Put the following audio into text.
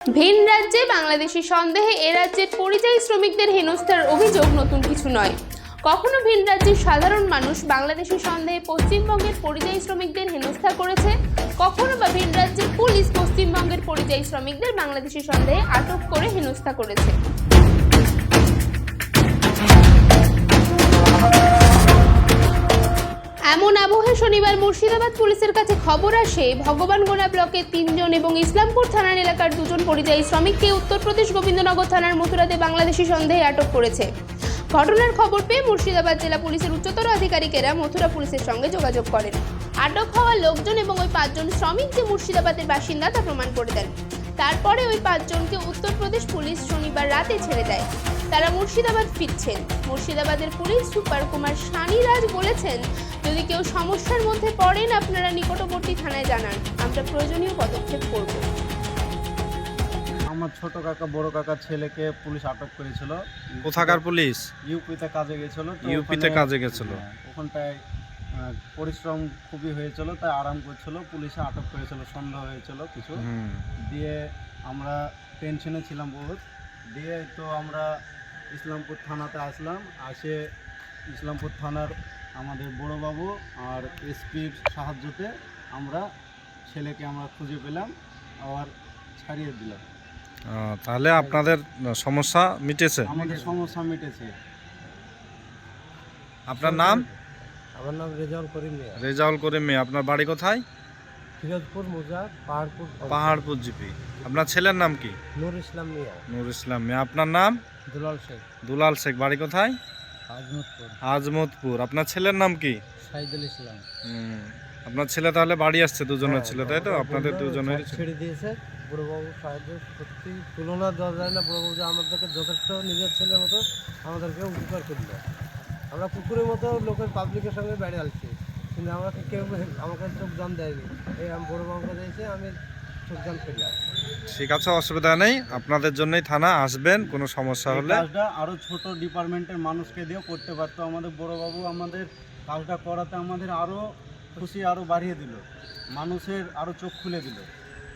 ভিন রাজ্যে বাংলাদেশি সন্দেহে এ রাজ্যের পরিযায়ী শ্রমিকদের হেনস্থার অভিযোগ নতুন কিছু নয়। কখনো ভিন রাজ্যের সাধারণ মানুষ বাংলাদেশি সন্দেহে পশ্চিমবঙ্গের পরিযায়ী শ্রমিকদের হেনস্থা করেছে, কখনো বা ভিন রাজ্যের পুলিশ পশ্চিমবঙ্গের পরিযায়ী শ্রমিকদের বাংলাদেশি সন্দেহে আটক করে হেনস্থা করেছে। এমন আবহে শনিবার মুর্শিদাবাদ পুলিশের কাছে খবর আসে ভগবানগোলা ব্লকের 3 জন এবং ইসলামপুর থানার এলাকার 2 জন পরিযায়ী শ্রমিককে উত্তরপ্রদেশ গোবিন্দনগর থানার মথুরাতে বাংলাদেশি সন্দেহে আটক করেছে। ঘটনার খবর পেয়ে মুর্শিদাবাদ জেলা পুলিশের উচ্চতর আধিকারিকেরা মথুরা পুলিশের সঙ্গে যোগাযোগ করেন। আটক হওয়া লোকজন এবং ওই 5 জন শ্রমিক যে মুর্শিদাবাদের বাসিন্দা তা প্রমাণ করে দেন। তারপরে ওই 5 জনকে উত্তরপ্রদেশ পুলিশ শনিবার রাতে ছেড়ে দেয়। তারা মুর্শিদাবাদ ফিরছেন। মুর্শিদাবাদের পুলিশ সুপার কুমার সানিরাজ বলেছেন, যদি কেউ সমস্যার মধ্যে পড়েন আপনারা নিকটবর্তী থানায় জানান, আমরা প্রয়োজনীয় পদক্ষেপ করব। আমার ছোট কাকা বড় কাকার ছেলেকে পুলিশ আটক করেছিল। কোথাকার পুলিশ? ইউপিতে কাজে গেছিল। ইউপিতে কাজে গেছিল। ওখানটায় পরিশ্রম খুবই হয়েছিল, তাই আরাম করছিল। পুলিশে আটক করেছিল, সন্দেহ হয়েছিল কিছু। দিয়ে আমরা টেনশনে ছিলাম বহুত। দিয়ে তো আমরা ইসলামপুর থানাতে আসলাম। আসে ইসলামপুর থানার আমাদের বড়বাবু আর এসপির সাহায্যতে আমরা ছেলেকে খুঁজে পেলাম, আবার ছাড়িয়ে দিলাম। তাহলে আপনাদের সমস্যা মিটেছে? আমাদের সমস্যা মিটেছে। আপনার নাম? আমার নাম রেজাউল করিম মিয়া। রেজাউল করিম মিয়া। আপনার বাড়ি কোথায়? ফিরোজপুর মোজা পাহাড়পুর জিপি। আপনার ছেলের নাম কি? নূর ইসলাম মিয়া। নূর ইসলাম মিয়া। আপনার নাম? দুলাল শেখ। দুলাল শেখ। বাড়ি কোথায়? আজমতপুর। আজমতপুর। আপনার ছেলের নাম কি? সাইদুল ইসলাম। আপনার ছেলে তাহলে বাড়ি আসছে দুজনের ছিল, তাই তো? আপনাদের দুজনের ছেড়ে দিয়েছে। বড়বাবু সাহায্য সত্যি তুলনা দেওয়া যায় না। বড়বাবু যে আমাদেরকে যথেষ্ট নিজের ছেলের মতো আমাদেরকে উপকার করলো। আমরা কুকুরের মতো লোকের পাবলিকের সঙ্গে বেড়ে আসছি, কিন্তু আমাকে কেউ আমাকে চোখ জান দেয়নি। এই আমি বড়বাবুকে দিয়েছি, আমি চোখ জান পেলাম। ঠিক আছে, অসুবিধা নেই। আপনাদের জন্যই থানা আসবেন কোনো সমস্যা হলে। কাজটা আরও ছোট ডিপার্টমেন্টের মানুষকে দিয়েও করতে পারতো। আমাদের বড়বাবু আমাদের কাজটা করাতে আমাদের আরও খুশি আরও বাড়িয়ে দিল, মানুষের আরও চোখ খুলে দিল।